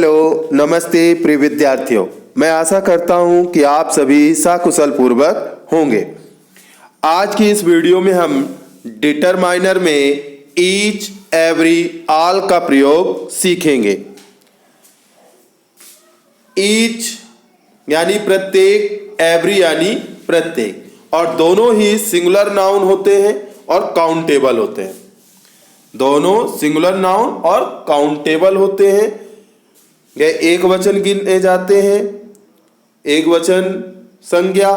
Hello, नमस्ते प्रिय विद्यार्थियों। मैं आशा करता हूं कि आप सभी सकुशल पूर्वक होंगे। आज की इस वीडियो में हम डिटरमाइनर में ईच, एवरी, ऑल का प्रयोग सीखेंगे। ईच यानी प्रत्येक, एवरी यानी प्रत्येक, और दोनों ही सिंगुलर नाउन होते हैं और काउंटेबल होते हैं। दोनों सिंगुलर नाउन और काउंटेबल होते हैं। यह एक वचन गिने जाते हैं, एक वचन संज्ञा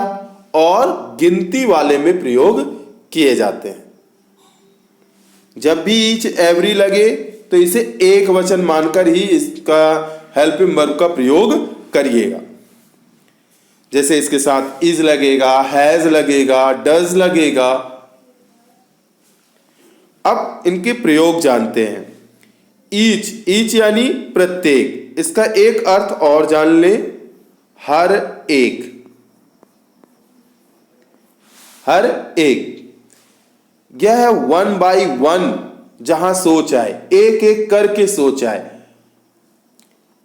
और गिनती वाले में प्रयोग किए जाते हैं। जब भी ईच, एवरी लगे तो इसे एक वचन मानकर ही इसका हेल्पिंग वर्ब का प्रयोग करिएगा। जैसे इसके साथ इज लगेगा, हैज लगेगा, डज लगेगा। अब इनके प्रयोग जानते हैं। ईच, ईच यानी प्रत्येक। इसका एक अर्थ और जान ले, हर एक। हर एक यह है वन बाई वन, जहां सोच आए, एक एक करके सोच आए।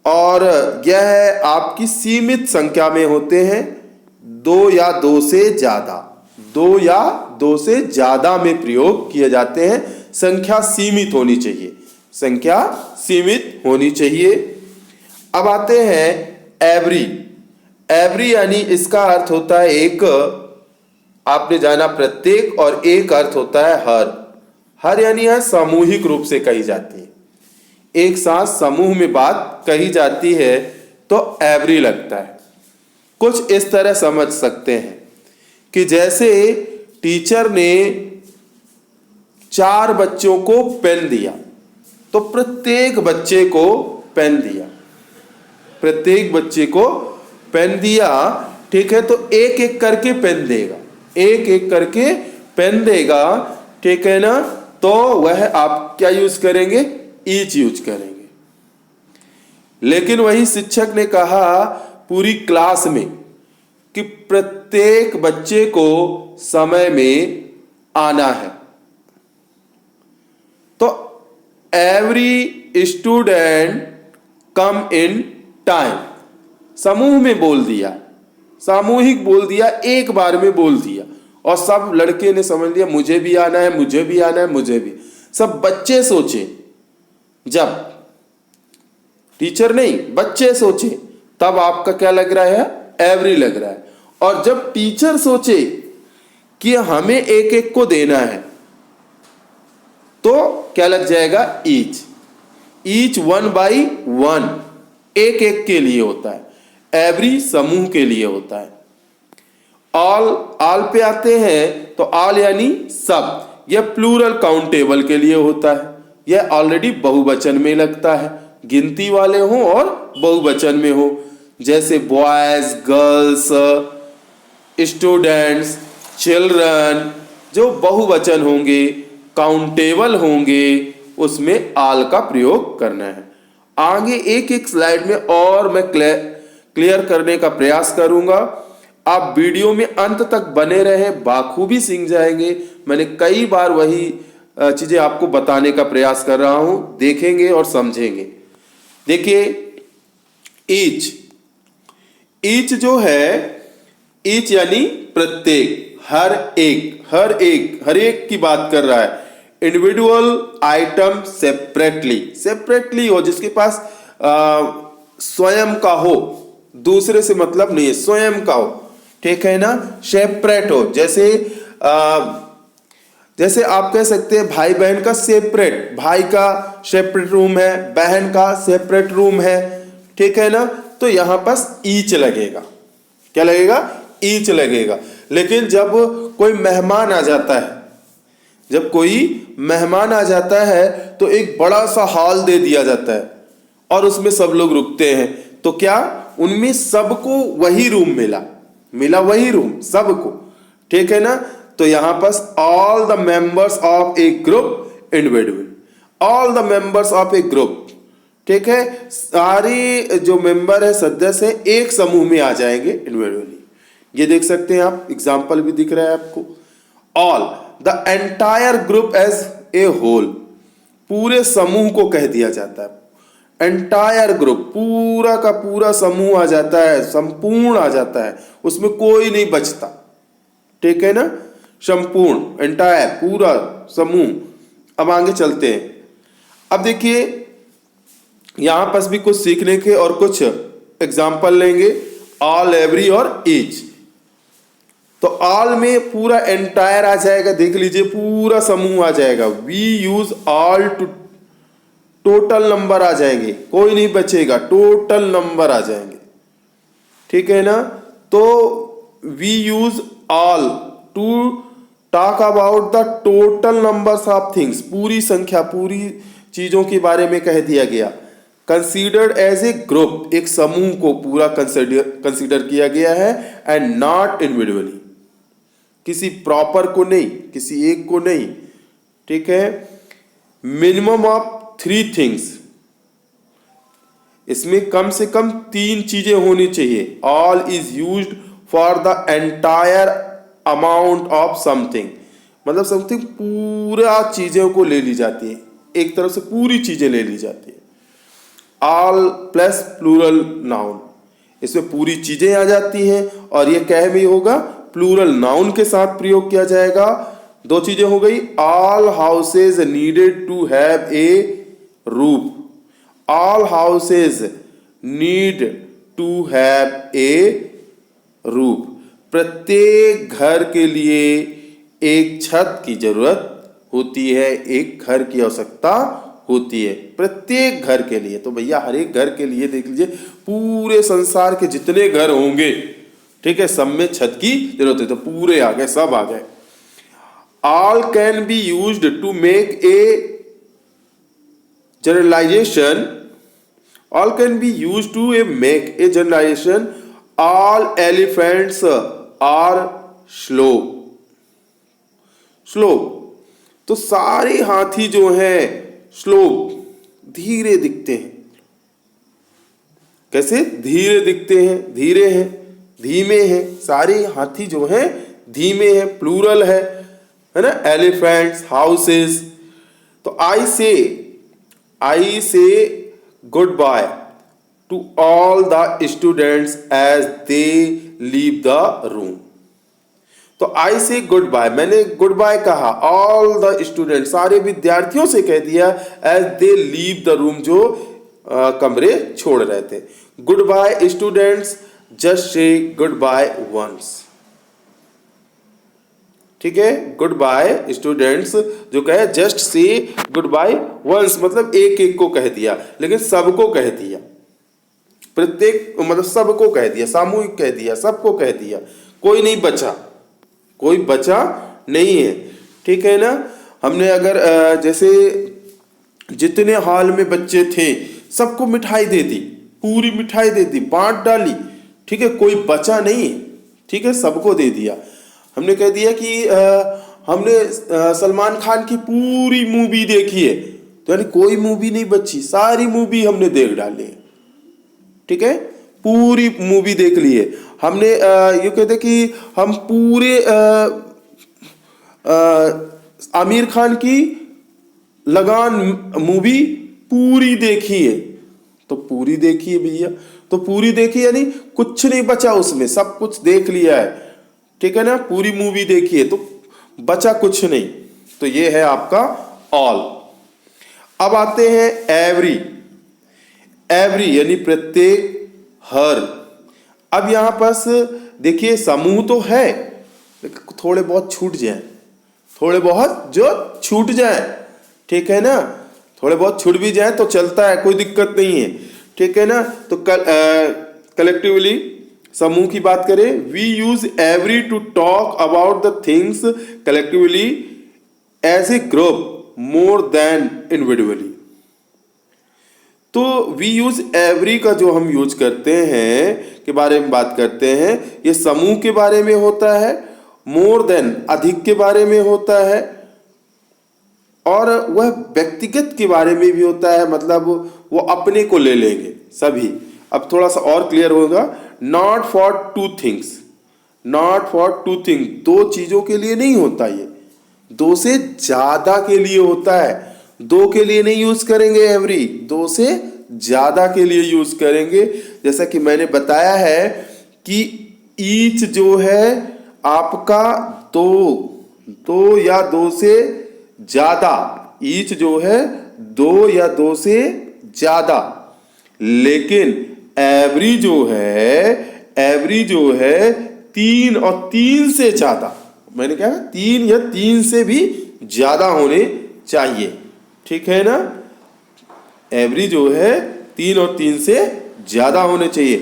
और यह है आपकी सीमित संख्या में होते हैं, दो या दो से ज्यादा। दो या दो से ज्यादा में प्रयोग किए जाते हैं। संख्या सीमित होनी चाहिए, संख्या सीमित होनी चाहिए। अब आते हैं एवरी। एवरी यानी इसका अर्थ होता है एक, आपने जाना प्रत्येक, और एक अर्थ होता है हर। हर यानी यह सामूहिक रूप से कही जाती है, एक साथ समूह में बात कही जाती है तो एवरी लगता है। कुछ इस तरह समझ सकते हैं कि जैसे टीचर ने 4 बच्चों को पेन दिया तो प्रत्येक बच्चे को पेन दिया, प्रत्येक बच्चे को पेन दिया, ठीक है। तो एक एक करके पेन देगा, एक एक करके पेन देगा, ठीक है ना। तो वह आप क्या यूज करेंगे? ईच यूज करेंगे। लेकिन वही शिक्षक ने कहा पूरी क्लास में कि प्रत्येक बच्चे को समय में आना है, तो every student come in time. समूह में बोल दिया, सामूहिक बोल दिया, एक बार में बोल दिया, और सब लड़के ने समझ लिया मुझे भी आना है, मुझे भी आना है, मुझे भी। सब बच्चे सोचे, जब टीचर नहीं बच्चे सोचे, तब आपका क्या लग रहा है? एवरी लग रहा है। और जब टीचर सोचे कि हमें एक एक को देना है, तो क्या लग जाएगा? Each. Each one by one, एक एक के लिए होता है। एवरी समूह के लिए होता है। ऑल, ऑल पे आते हैं तो ऑल यानी सब, यह प्लूरल काउंटेबल के लिए होता है। यह ऑलरेडी बहुवचन में लगता है, गिनती वाले हो और बहुवचन में हो। जैसे बॉयज, गर्ल्स, स्टूडेंट्स, चिल्ड्रन, जो बहुवचन होंगे, काउंटेबल होंगे, उसमें ऑल का प्रयोग करना है। आगे एक एक स्लाइड में और मैं क्लियर करने का प्रयास करूंगा। आप वीडियो में अंत तक बने रहें, बाखूबी सीख जाएंगे। मैंने कई बार वही चीजें आपको बताने का प्रयास कर रहा हूं, देखेंगे और समझेंगे। देखिए ईच, ईच जो है, ईच यानी प्रत्येक, हर एक, हर एक, हर एक की बात कर रहा है। इंडिविजुअल आइटम सेपरेटली, सेपरेटली हो, जिसके पास स्वयं का हो, दूसरे से मतलब नहीं है, स्वयं का हो, ठीक है ना। सेपरेट हो, जैसे जैसे आप कह सकते हैं भाई बहन का सेपरेट, भाई का सेपरेट रूम है, बहन का सेपरेट रूम है, ठीक है ना। तो यहां पास ईच लगेगा। क्या लगेगा? ईच लगेगा। लेकिन जब कोई मेहमान आ जाता है, जब कोई मेहमान आ जाता है तो एक बड़ा सा हॉल दे दिया जाता है और उसमें सब लोग रुकते हैं, तो क्या उनमें सबको वही रूम मिला, मिला वही रूम सबको, ठीक है ना। तो यहां पास all the members of a group individual, all the members of a group, ठीक है। सारे जो मेंबर है, सदस्य है, एक समूह में आ जाएंगे इंडिविजुअली। ये देख सकते हैं आप, एग्जाम्पल भी दिख रहा है आपको। All the entire group as a whole, पूरे समूह को कह दिया जाता है। एंटायर ग्रुप, पूरा का पूरा समूह आ जाता है, संपूर्ण आ जाता है, उसमें कोई नहीं बचता। ठीक है ना, संपूर्ण, एंटायर, पूरा समूह। अब आगे चलते हैं। अब देखिए यहां पास भी कुछ सीखने के और कुछ एग्जाम्पल लेंगे, ऑल, एवरी और ईच। तो ऑल में पूरा एंटायर आ जाएगा, देख लीजिए पूरा समूह आ जाएगा। We use all to, total number आ जाएंगे, कोई नहीं बचेगा, टोटल नंबर आ जाएंगे। ठीक है ना, तो we use all to talk about the total numbers of things, पूरी संख्या, पूरी चीजों के बारे में कह दिया गया। कंसीडर्ड एज ए ग्रुप, एक समूह को पूरा कंसीडर किया गया है, एंड नॉट इंडिविजुअली, किसी प्रॉपर को नहीं, किसी एक को नहीं। ठीक है, मिनिमम ऑफ 3 थिंग्स, इसमें कम से कम 3 चीजें होनी चाहिए। All is used for the entire amount of something, मतलब समथिंग पूरा चीजों को ले ली जाती है, एक तरफ से पूरी चीजें ले ली जाती है। ऑल प्लस प्लूरल नाउन, इसमें पूरी चीजें आ जाती हैं, और ये कह भी होगा प्लूरल नाउन के साथ प्रयोग किया जाएगा। 2 चीजें हो गई, all houses needed to have a roof, all houses need to have a roof, प्रत्येक घर के लिए एक छत की जरूरत होती है, एक घर की आवश्यकता होती है, प्रत्येक घर के लिए। तो भैया हर एक घर के लिए देख लीजिए, पूरे संसार के जितने घर होंगे, ठीक है, सब में छत की जरूरत है, तो पूरे आ गए, सब आ गए। All can be used to make a generalization, all can be used to make a generalization, all elephants are slow, slow, तो सारे हाथी जो हैं स्लो, धीरे दिखते हैं। कैसे धीरे दिखते हैं, धीरे हैं, धीमे हैं, सारे हाथी जो हैं धीमे हैं, प्लूरल है ना, एलिफेंट्स, हाउसेस। तो I say good bye to all the students as they leave the room. तो आई से गुड बाय, मैंने गुड बाय कहा, ऑल द स्टूडेंट, सारे विद्यार्थियों से कह दिया, as they leave the room, जो कमरे छोड़ रहे थे। Good bye students, just say good bye once. ठीक है, गुड बाय स्टूडेंट्स जो कहे, just say good bye once, मतलब एक एक को कह दिया, लेकिन सबको कह दिया, प्रत्येक, मतलब सबको कह दिया, सामूहिक कह दिया, सबको कह दिया, कोई नहीं बचा, कोई बचा नहीं है। ठीक है ना, हमने अगर जैसे जितने हॉल में बच्चे थे सबको मिठाई दे दी, पूरी मिठाई दे दी, बांट डाली, ठीक है, कोई बचा नहीं है, ठीक है, सबको दे दिया। हमने कह दिया कि हमने सलमान खान की पूरी मूवी देखी है, तो यानी कोई मूवी नहीं बची, सारी मूवी हमने देख डाली है। ठीक है, पूरी मूवी देख ली है हमने। ये कहते कि हम पूरे आमिर खान की लगान मूवी पूरी देखी है, तो पूरी देखी है भैया, तो पूरी देखी यानी कुछ नहीं बचा उसमें, सब कुछ देख लिया है। ठीक है ना, पूरी मूवी देखी है तो बचा कुछ नहीं, तो ये है आपका ऑल। अब आते हैं एवरी, एवरी यानी प्रत्येक, हर। अब यहां पास देखिए समूह तो है, थोड़े बहुत छूट जाए, थोड़े बहुत जो छूट जाए, ठीक है ना, थोड़े बहुत छूट भी जाए तो चलता है, कोई दिक्कत नहीं है। ठीक है ना, तो कलेक्टिवली समूह की बात करें, we use every to talk about the things collectively as a group more than individually. तो वी यूज एवरी का जो हम यूज करते हैं के बारे में बात करते हैं, ये समूह के बारे में होता है, मोर देन अधिक के बारे में होता है, और वह व्यक्तिगत के बारे में भी होता है, मतलब वो अपने को ले लेंगे सभी। अब थोड़ा सा और क्लियर होगा, not for 2 things, not for 2 things, 2 चीजों के लिए नहीं होता, ये 2 से ज्यादा के लिए होता है, 2 के लिए नहीं यूज करेंगे एवरी, 2 से ज्यादा के लिए यूज करेंगे। जैसा कि मैंने बताया है कि ईच जो है आपका दो या दो से ज्यादा, ईच जो है 2 या 2 से ज्यादा, लेकिन एवरी जो है 3 और 3 से ज्यादा। मैंने कहा 3 या 3 से भी ज्यादा होने चाहिए, ठीक है ना। एवरी जो है 3 और 3 से ज्यादा होने चाहिए।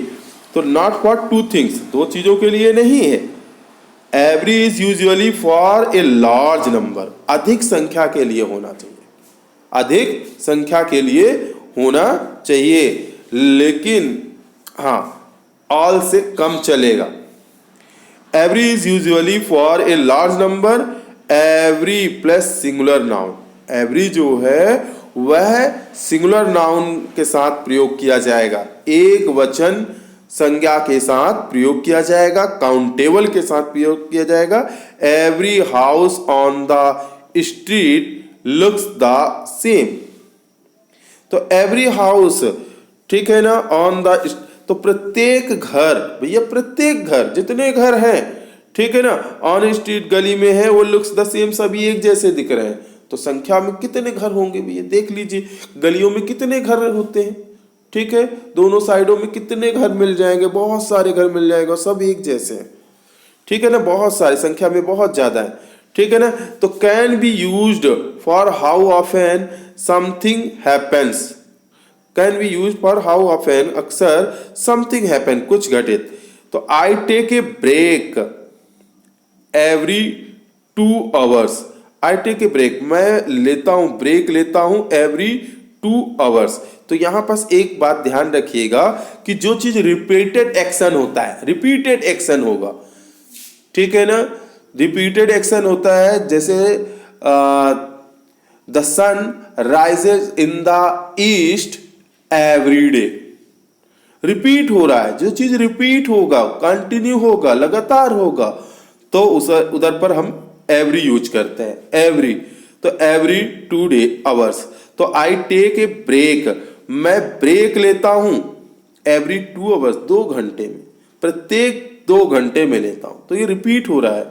तो नॉट फॉर 2 थिंग्स, 2 चीजों के लिए नहीं है। Every is usually for a large number, अधिक संख्या के लिए होना चाहिए, अधिक संख्या के लिए होना चाहिए। लेकिन हाँ, ऑल से कम चलेगा। Every is usually for a large number, every plus singular noun. Every जो है वह सिंगुलर नाउन के साथ प्रयोग किया जाएगा, एक वचन संज्ञा के साथ प्रयोग किया जाएगा, काउंटेबल के साथ प्रयोग किया जाएगा। Every house on the street looks the same. तो एवरी हाउस, ठीक है ना, ऑन द, तो प्रत्येक घर, भैया प्रत्येक घर, जितने घर हैं, ठीक है ना, ऑन स्ट्रीट गली में है, वो लुक्स द सेम, सभी एक जैसे दिख रहे हैं। तो संख्या में कितने घर होंगे भैया, देख लीजिए गलियों में कितने घर होते हैं, ठीक है, दोनों साइडों में कितने घर मिल जाएंगे, बहुत सारे घर मिल जाएंगे, सब एक जैसे हैं, ठीक है ना, बहुत सारी संख्या में बहुत ज्यादा है, ठीक है ना। तो can be used for how often something happens, can be use for how often अक्सर समथिंग हैपन, कुछ घटित। तो I take a break every 2 hours, I take a break, मैं लेता हूं, ब्रेक लेता हूं एवरी 2 आवर्स। तो यहां पास एक बात ध्यान रखिएगा कि जो चीज रिपीटेड एक्शन होता है, रिपीटेड एक्शन होगा, ठीक है ना, रिपीटेड एक्शन होता है। जैसे the sun rises in the east every day, repeat हो रहा है, जो चीज रिपीट होगा, कंटिन्यू होगा, लगातार होगा, तो उधर पर हम एवरी यूज करते हैं, एवरी। तो एवरी 2 आवर्स। तो आई टेक ए ब्रेक, मैं ब्रेक लेता हूं एवरी 2 आवर्स, 2 घंटे में, प्रत्येक 2 घंटे में लेता हूं, तो ये रिपीट हो रहा है।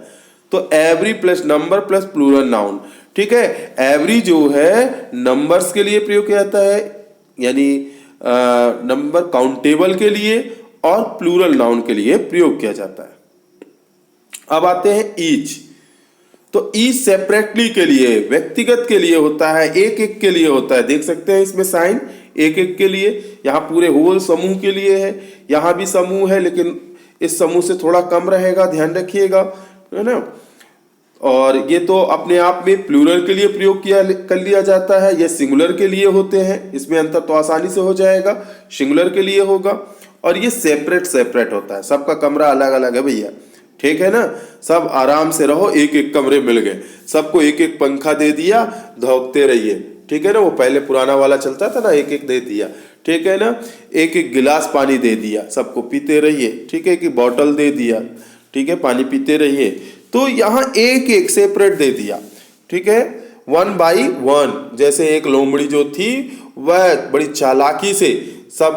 तो every plus number plus plural noun, ठीक है। एवरी जो है नंबर्स के लिए प्रयोग किया जाता है, यानी नंबर काउंटेबल के लिए, और प्लूरल नाउन के लिए प्रयोग किया जाता है। अब आते हैं ईच। तो ईच सेपरेटली के लिए, व्यक्तिगत के लिए होता है, एक एक के लिए होता है, देख सकते हैं इसमें साइन, एक एक के लिए। यहाँ पूरे होल समूह के लिए है, यहाँ भी समूह है, लेकिन इस समूह से थोड़ा कम रहेगा, ध्यान रखिएगा, है ना। और ये तो अपने आप में प्लूरल के लिए प्रयोग कर लिया जाता है, ये सिंगुलर के लिए होते हैं, इसमें अंतर तो आसानी से हो जाएगा, सिंगुलर के लिए होगा। और ये सेपरेट होता है, सबका कमरा अलग अलग है भैया, ठीक है ना, सब आराम से रहो, एक एक कमरे मिल गए, सबको एक एक पंखा दे दिया, धोखते रहिए, ठीक है ना। वो पहले पुराना वाला चलता था ना, एक एक दे दिया, ठीक है ना, एक एक गिलास पानी दे दिया, सबको पीते रहिए, ठीक है, कि बॉटल दे दिया, ठीक है, पानी पीते रहिए। तो यहाँ एक एक सेपरेट दे दिया, ठीक है, 1 by 1। जैसे एक लोमड़ी जो थी वह बड़ी चालाकी से सब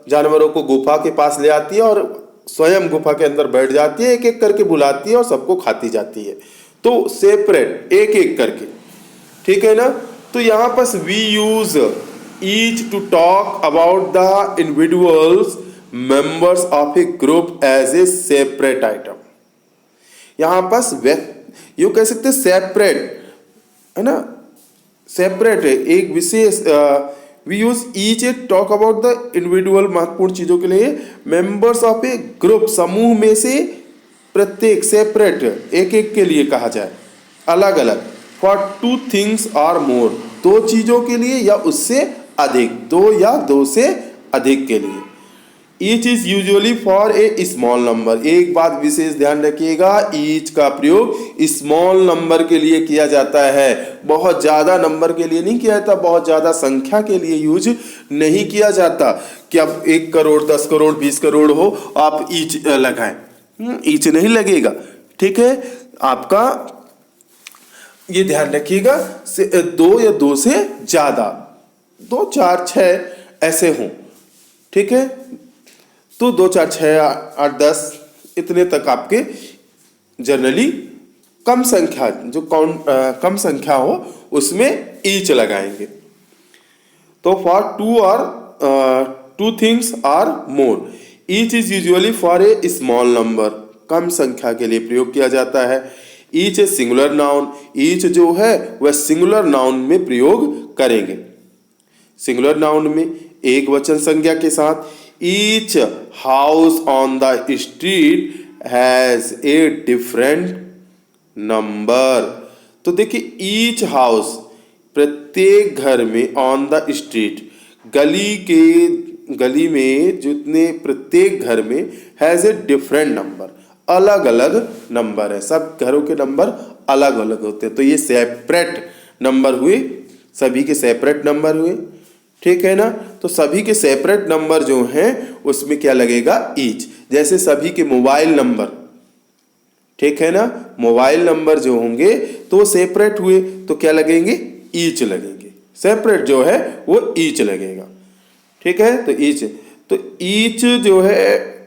जानवरों को गुफा के पास ले आती है और स्वयं गुफा के अंदर बैठ जाती है, एक एक करके बुलाती है और सबको खाती जाती है। तो सेपरेट, एक एक करके, ठीक है ना। तो यहां पर we use each to talk about the individuals members of a group as a separate item. यहां पर यू कह सकते सेपरेट, है ना, सेपरेट है, एक विशेष। We use each a talk about the individual, महत्वपूर्ण चीजों के लिए, मेंबर्स ऑफ ए ग्रुप, समूह में से प्रत्येक, सेपरेट, एक एक के लिए कहा जाए, अलग अलग। फॉर 2 थिंग्स और मोर, 2 चीजों के लिए या उससे अधिक, 2 या 2 से अधिक के लिए। Each is usually for a small number, एक बात विशेष ध्यान रखिएगा, ईच का प्रयोग स्मॉल नंबर के लिए किया जाता है, बहुत ज्यादा नंबर के लिए नहीं किया जाता, बहुत ज्यादा संख्या के लिए यूज नहीं किया जाता कि आप 1 करोड़ 10 करोड़ 20 करोड़ हो आप ईच लगाएं, ईच नहीं लगेगा, ठीक है। आपका ये ध्यान रखिएगा, 2 या 2 से ज्यादा, 2 4 6 ऐसे हों, ठीक है। तो 2 4 6 8 10 इतने तक आपके जनरली कम संख्या जो कम संख्या हो उसमें ईच लगाएंगे। तो for two things are more, each is usually for a small number, कम संख्या के लिए प्रयोग किया जाता है। Each a singular noun, each जो है वह सिंगुलर नाउन में प्रयोग करेंगे। सिंगुलर नाउन में एक वचन संज्ञा के साथ, each house on the street has a different number. तो देखिए ईच हाउस प्रत्येक घर में, ऑन द स्ट्रीट गली में जितने प्रत्येक घर में, हैज ए डिफरेंट नंबर, अलग अलग नंबर है, सब घरों के नंबर अलग अलग होते हैं। तो ये सेपरेट नंबर हुए, सभी के सेपरेट नंबर हुए, ठीक है ना। तो सभी के सेपरेट नंबर जो हैं उसमें क्या लगेगा, ईच। जैसे सभी के मोबाइल नंबर, ठीक है ना, मोबाइल नंबर जो होंगे तो सेपरेट हुए तो क्या लगेंगे, ईच लगेंगे। सेपरेट जो है वो ईच लगेगा, ठीक है। तो ईच जो है,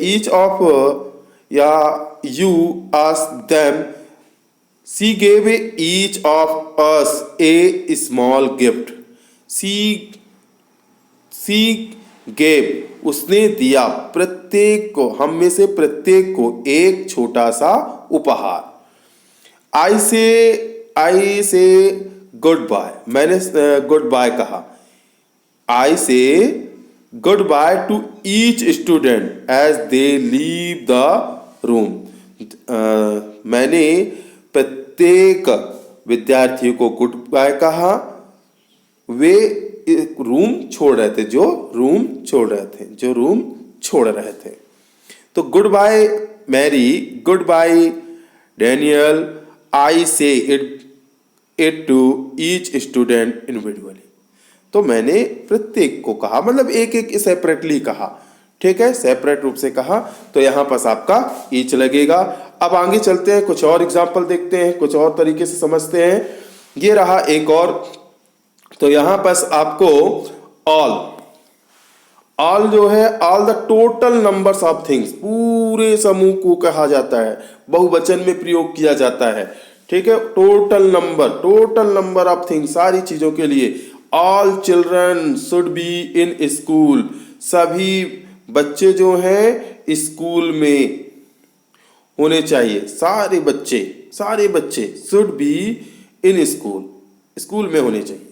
ईच ऑफ या you ask them, C gave each of us A small gift. C gave उसने दिया प्रत्येक को, हम में से प्रत्येक को एक छोटा सा उपहार। आई से गुड बाय, मैंने गुड बाय कहा। I say good bye to each student as they leave the room. मैंने प्रत्येक विद्यार्थियों को गुड बाय कहा, वे रूम छोड़ रहे थे, जो रूम छोड़ रहे थे। तो goodbye Mary, goodbye Daniel, I say it to each student individually. तो मैंने प्रत्येक को कहा, मतलब एक एक सेपरेटली कहा, ठीक है, सेपरेट रूप से कहा। तो यहां पास आपका ईच लगेगा। अब आगे चलते हैं, कुछ और एग्जाम्पल देखते हैं, कुछ और तरीके से समझते हैं। ये रहा एक और। तो यहां पास आपको ऑल जो है, all the total numbers of things, पूरे समूह को कहा जाता है, बहुवचन में प्रयोग किया जाता है, ठीक है। टोटल नंबर ऑफ थिंग्स, सारी चीजों के लिए। All children should be in school, सभी बच्चे जो हैं स्कूल में होने चाहिए। सारे बच्चे should be in school, school में होने चाहिए।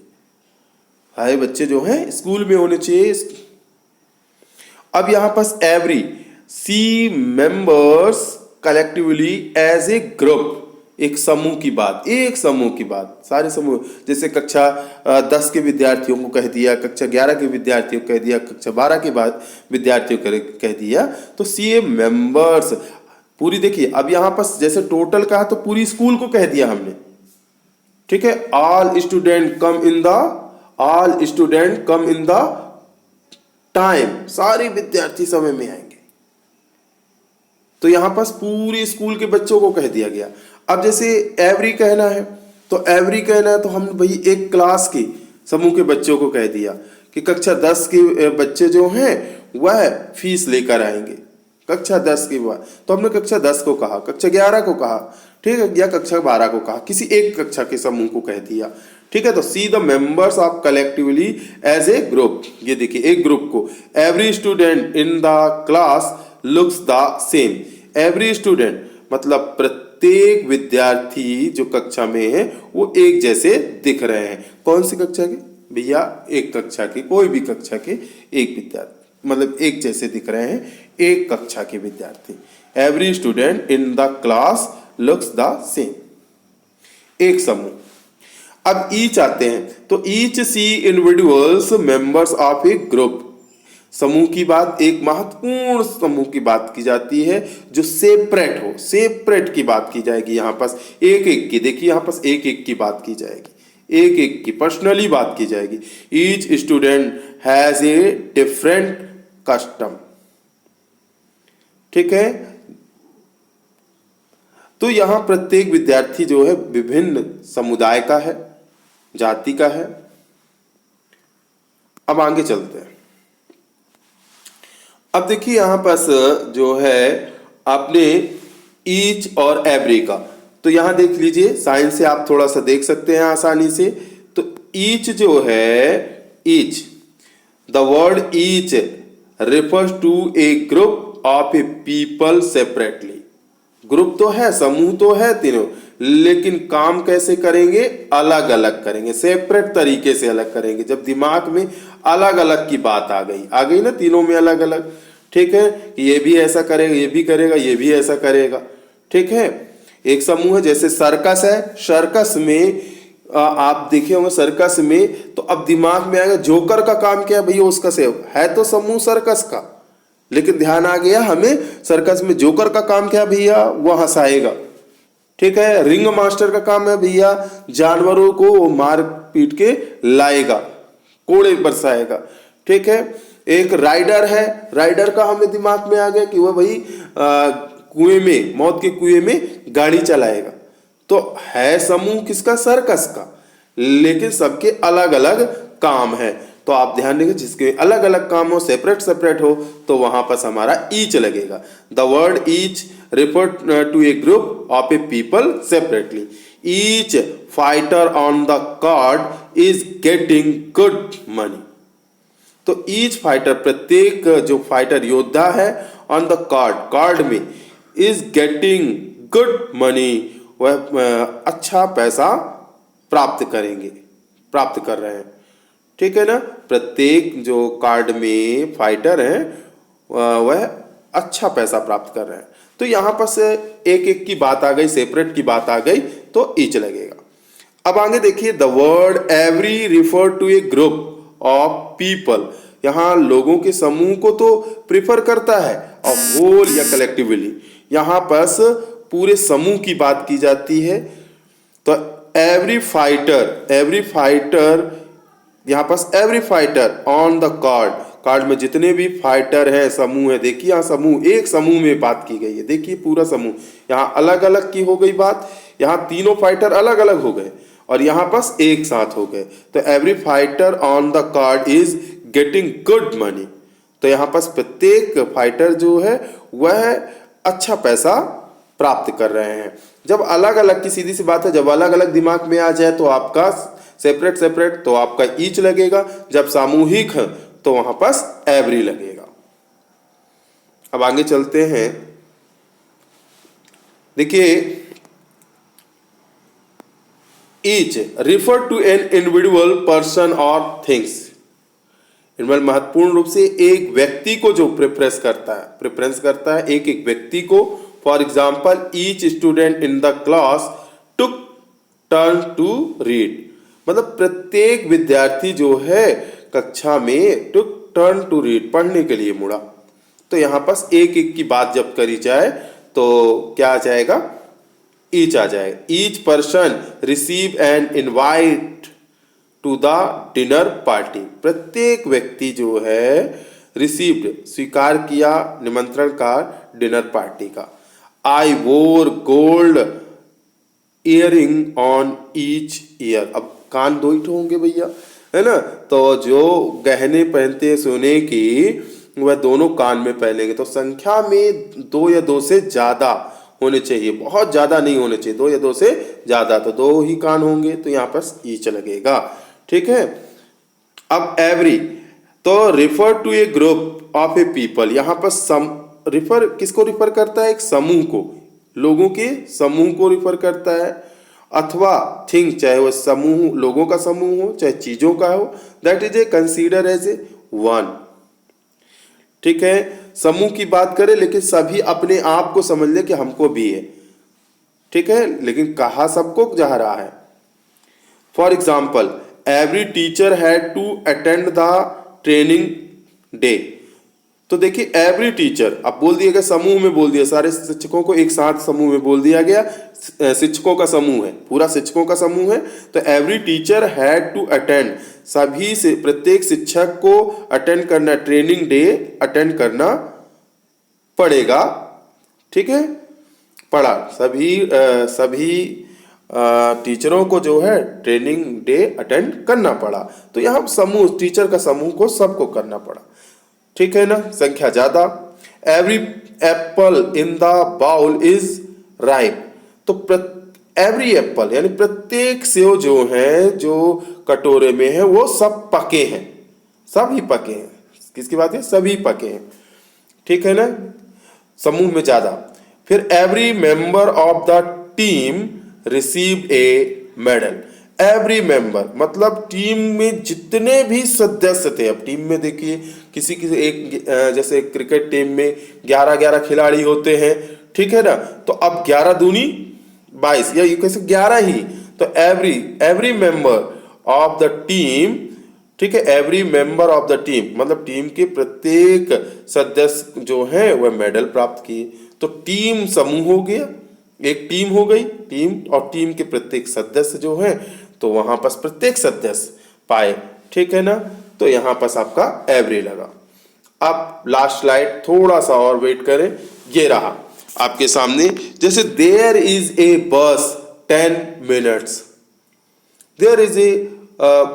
सारे बच्चे जो हैं स्कूल में होने चाहिए। अब यहां पास every, see members collectively as a group, एक समूह की बात, सारे समूह, जैसे कक्षा 10 के विद्यार्थियों को कह दिया, कक्षा 11 के विद्यार्थियों को कह दिया, कक्षा 12 के बाद विद्यार्थियों को कह दिया। तो सी ए मेंबर्स पूरी, देखिए अब यहां पास जैसे टोटल कहा तो पूरी स्कूल को कह दिया हमने, ठीक है। All student come in the time, सारे विद्यार्थी समय में आएंगे। तो यहां पास पूरे स्कूल के बच्चों को कह दिया गया। अब जैसे एवरी कहना है तो हम भाई एक क्लास के समूह के बच्चों को कह दिया कि कक्षा 10 के बच्चे जो हैं वह फीस लेकर आएंगे। कक्षा 10 के बाद तो हमने कक्षा 10 को कहा, कक्षा 11 को कहा, ठीक है, या कक्षा 12 को कहा, किसी एक कक्षा के समूह को कह दिया, ठीक है। तो see the members of collectively as a group, ये देखिए एक ग्रुप को। Every student in the class looks the same, every student मतलब प्रत्येक विद्यार्थी जो कक्षा में है वो एक जैसे दिख रहे हैं। कौन सी कक्षा के भैया, एक कक्षा के, कोई भी कक्षा के एक विद्यार्थी, मतलब एक जैसे दिख रहे हैं, एक कक्षा के विद्यार्थी। Every student in the class looks the same, एक समूह। अब ईच आते हैं, तो each see individuals members of a group, समूह की बात, एक महत्वपूर्ण समूह की बात की जाती है जो सेपरेट हो, सेपरेट की बात की जाएगी। यहां पास एक एक की, देखिए यहां पास एक एक की बात की जाएगी, एक एक की पर्सनली बात की जाएगी। Each student has a different custom, ठीक है। तो यहां प्रत्येक विद्यार्थी जो है विभिन्न समुदाय का है, जाति का है। अब आगे चलते हैं। अब देखिए यहां पास जो है आपने ईच और एवरी का, तो यहां देख लीजिए, साइंस से आप थोड़ा सा देख सकते हैं आसानी से। तो ईच जो है, each, the word each refers to a group of a people separately। Group तो है, समूह तो है तीनों, लेकिन काम कैसे करेंगे? अलग अलग करेंगे, सेपरेट तरीके से अलग करेंगे। जब दिमाग में अलग अलग की बात आ गई ना, तीनों में अलग अलग, ठीक है, कि ये भी ऐसा करेगा, ये भी करेगा, ये भी ऐसा करेगा, ठीक है। एक समूह है, जैसे सर्कस है, सर्कस में आप देखे होंगे, सर्कस में तो अब दिमाग में आएगा जोकर का काम क्या है भैया, उसका से है तो समूह सर्कस का, लेकिन ध्यान आ गया हमें सर्कस में जोकर का काम क्या है भैया, वो हंसाएगा, ठीक है। रिंग मास्टर का काम है भैया जानवरों को वो मार पीट के लाएगा, कोड़े बरसाएगा, ठीक है। एक राइडर है, राइडर का हमें दिमाग में आ गया कि वह भाई कुएं में, मौत के कुएं में गाड़ी चलाएगा। तो है समूह किसका? सर्कस का, लेकिन सबके अलग अलग काम है। तो आप ध्यान देंगे, जिसके अलग अलग काम हो, सेपरेट सेपरेट हो, तो वहां पर हमारा ईच लगेगा। The word each refer to a group of a people separately. Each fighter on the card is getting good money. तो ईच फाइटर, प्रत्येक जो फाइटर योद्धा है, ऑन द कार्ड, कार्ड में, इज गेटिंग गुड मनी, वह अच्छा पैसा प्राप्त करेंगे, प्राप्त कर रहे हैं, ठीक है ना। प्रत्येक जो कार्ड में फाइटर हैं वह अच्छा पैसा प्राप्त कर रहे हैं। तो यहां पर से एक एक की बात आ गई, सेपरेट की बात आ गई, तो ईच लगेगा। अब आगे देखिए, the word every refer to a group of people. यहां लोगों के समूह को तो प्रिफर करता है, और होल या कलेक्टिवली, यहां पर पूरे समूह की बात की जाती है। तो एवरी फाइटर, यहां पास every fighter on the card, card में जितने भी फाइटर हैं, समूह है, देखिए यहाँ समूह, एक समूह में बात की गई है, देखिए पूरा समूह, यहाँ अलग अलग की हो गई बात, यहाँ तीनों फाइटर अलग अलग हो गए और यहाँ पास एक साथ हो गए। तो every fighter on the card is getting good money. तो यहाँ पास प्रत्येक फाइटर जो है वह अच्छा पैसा प्राप्त कर रहे हैं। जब अलग अलग की, सीधी सी बात है, जब अलग अलग दिमाग में आ जाए तो आपका सेपरेट सेपरेट, तो आपका ईच लगेगा। जब सामूहिक है तो वहां पास एवरी लगेगा। अब आगे चलते हैं, देखिए, each refer to an individual person और थिंग्स। इनमें महत्वपूर्ण रूप से एक व्यक्ति को जो प्रेफरेंस करता है एक एक व्यक्ति को। For example, each student in the class took turn to read, मतलब प्रत्येक विद्यार्थी जो है कक्षा में टुक टर्न टू रीड, पढ़ने के लिए मुड़ा। तो यहां पास एक एक की बात जब करी जाए तो क्या आ जाएगा? ईच आ जाएगा। Each person receive an invite to the dinner party. प्रत्येक व्यक्ति जो है रिसीव्ड, स्वीकार किया निमंत्रण का डिनर पार्टी का। आई वोर gold earring on each year. अब कान दो ही होंगे भैया, है ना, तो जो गहने पहनते हैं सोने की, वह दोनों कान में पहनेंगे। तो संख्या में दो या दो से ज्यादा होने चाहिए, बहुत ज्यादा नहीं होने चाहिए, दो या दो से ज्यादा, तो दो ही कान होंगे, तो यहाँ पर ईच लगेगा, ठीक है। अब एवरी, तो refer to a group of a people, यहाँ पर सम रिफर किसको रिफर करता है? एक समूह को, लोगों के समूह को रिफर करता है, अथवा थिंग, चाहे वह समूह, लोगों का समूह हो चाहे चीजों का हो, that is a consider as a one, ठीक है। समूह की बात करें लेकिन सभी अपने आप को समझ ले कि हमको भी है, ठीक है, लेकिन कहा सबको जा रहा है। For example, every teacher had to attend the training day. तो देखिए एवरी टीचर, अब बोल दिया गया समूह में, बोल दिया सारे शिक्षकों को एक साथ समूह में बोल दिया गया, शिक्षकों का समूह है, पूरा शिक्षकों का समूह है। तो every teacher had to attend, सभी से प्रत्येक शिक्षक को अटेंड करना, ट्रेनिंग डे अटेंड करना पड़ेगा, ठीक है, पढ़ा, सभी टीचरों को जो है ट्रेनिंग डे अटेंड करना पड़ा। तो यहाँ समूह, टीचर का समूह को सबको करना पड़ा, ठीक है ना। संख्या ज्यादा। Every apple in the bowl is ripe. तो एवरी एप्पल यानी प्रत्येक सेव जो है, जो कटोरे में है, वो सब पके हैं, सभी पके हैं। किसकी बात है? सभी पके हैं, ठीक है ना। समूह में ज्यादा। फिर every member of the team received A medal. Every member मतलब टीम में जितने भी सदस्य थे। अब टीम में देखिए किसी एक जैसे क्रिकेट टीम में 11 खिलाड़ी होते हैं, ठीक है ना। तो अब 11 दूनी 22 या ये कैसे 11 ही। तो every member of the team, ठीक है, every member of the team मतलब टीम के प्रत्येक सदस्य जो है वह मेडल प्राप्त किए। तो टीम समूह हो गया, एक टीम हो गई टीम, और टीम के प्रत्येक सदस्य जो है, तो वहां पर प्रत्येक सदस्य पाए, ठीक है ना। तो यहां पर आपका एवरी लगा। अब लास्ट स्लाइड, थोड़ा सा और वेट करें, ये रहा आपके सामने। जैसे देयर इज ए बस 10 मिनट्स, देयर इज ए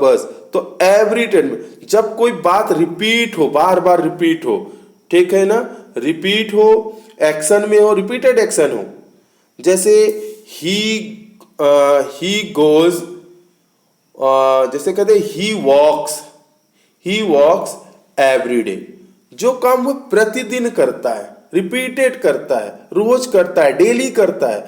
बस। तो एवरी 10, जब कोई बात रिपीट हो, बार बार रिपीट हो, ठीक है ना, रिपीट हो, एक्शन में हो, रिपीटेड एक्शन हो। जैसे ही गोज, जैसे कहते ही वॉक्स एवरी डे। जो काम वो प्रतिदिन करता है, रिपीटेड करता है, रोज करता है, डेली करता है,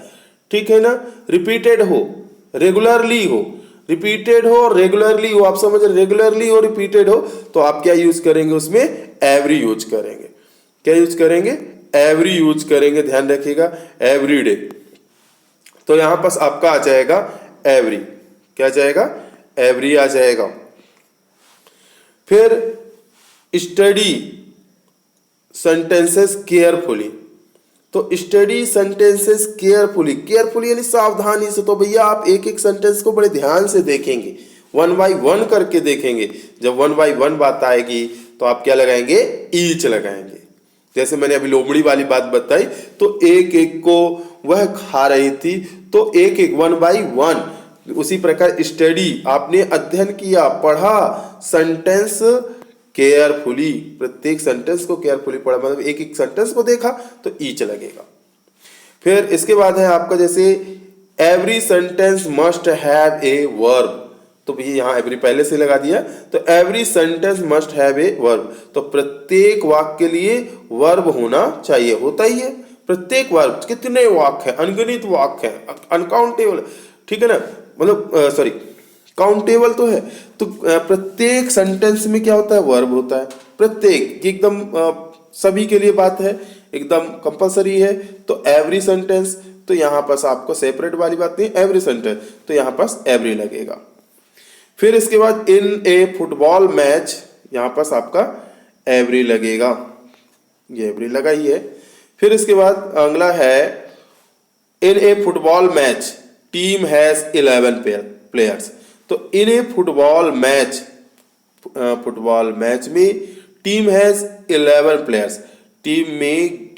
ठीक है ना। रिपीटेड हो, रेगुलरली हो, रिपीटेड हो और रेगुलरली हो। आप समझ रहे, रेगुलरली हो, रिपीटेड हो, तो आप क्या यूज करेंगे उसमें? एवरी यूज करेंगे। क्या यूज करेंगे? एवरी यूज करेंगे। ध्यान रखिएगा, एवरी डे। तो यहां पर आपका आ जाएगा एवरी। क्या जाएगा? एवरी आ जाएगा। फिर स्टडी सेंटेंसेस केयरफुली। तो स्टडी सेंटेंसेस केयरफुली, केयरफुली यानी सावधानी से। तो भैया आप एक एक सेंटेंस को बड़े ध्यान से देखेंगे, 1 बाय 1 करके देखेंगे। जब 1 बाय 1 बात आएगी तो आप क्या लगाएंगे? ईच लगाएंगे। जैसे मैंने अभी लोमड़ी वाली बात बताई, तो एक एक को वह खा रही थी, तो एक एक 1 बाय 1। उसी प्रकार स्टडी, आपने अध्ययन किया, पढ़ा, सेंटेंस केयरफुली, प्रत्येक सेंटेंस को केयरफुली पढ़ा, मतलब एक एक सेंटेंस को देखा तो ईच लगेगा। फिर इसके बाद है आपका जैसे every sentence must have a verb. तो भैया यहाँ एवरी पहले से लगा दिया, तो every sentence must have a verb. तो प्रत्येक वाक्य के लिए वर्ब होना चाहिए, होता ही है। प्रत्येक वर्ब, कितने वाक्य है? अनगिनत वाक्य है, अनकाउंटेबल, ठीक है ना, मतलब सॉरी काउंटेबल तो है। तो प्रत्येक सेंटेंस में क्या होता है? वर्ब होता है। प्रत्येक, एकदम सभी के लिए बात है, एकदम कंपलसरी है। तो एवरी सेंटेंस, तो यहां पर आपको सेपरेट वाली बात नहीं, एवरी सेंटेंस, तो यहां पर एवरी लगेगा। फिर इसके बाद इन ए फुटबॉल मैच, यहां पर आपका एवरी लगेगा, ये एवरी लगा ही है। फिर इसके बाद अगला है in a football match team has 11 players. तो इन ए फुटबॉल मैच में टीम हैज 11 प्लेयर्स, टीम में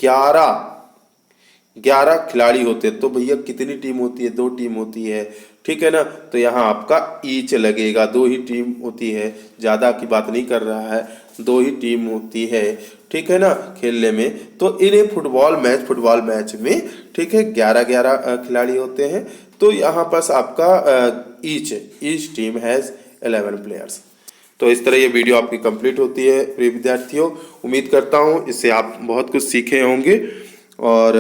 11 खिलाड़ी होते हैं। तो भैया कितनी टीम होती है? 2 टीम होती है, ठीक है ना। तो यहाँ आपका ईच लगेगा, 2 ही टीम होती है, ज्यादा की बात नहीं कर रहा है, 2 ही टीम होती है, ठीक है ना, खेलने में। तो इन ए फुटबॉल मैच में, ठीक है, 11 खिलाड़ी होते हैं। तो यहाँ पर आपका ईच टीम हैज 11 प्लेयर्स। तो इस तरह ये वीडियो आपकी कंप्लीट होती है प्रिय विद्यार्थियों। उम्मीद करता हूँ इससे आप बहुत कुछ सीखे होंगे, और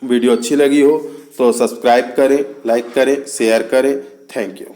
वीडियो अच्छी लगी हो तो सब्सक्राइब करें, लाइक करें, शेयर करें। Thank you.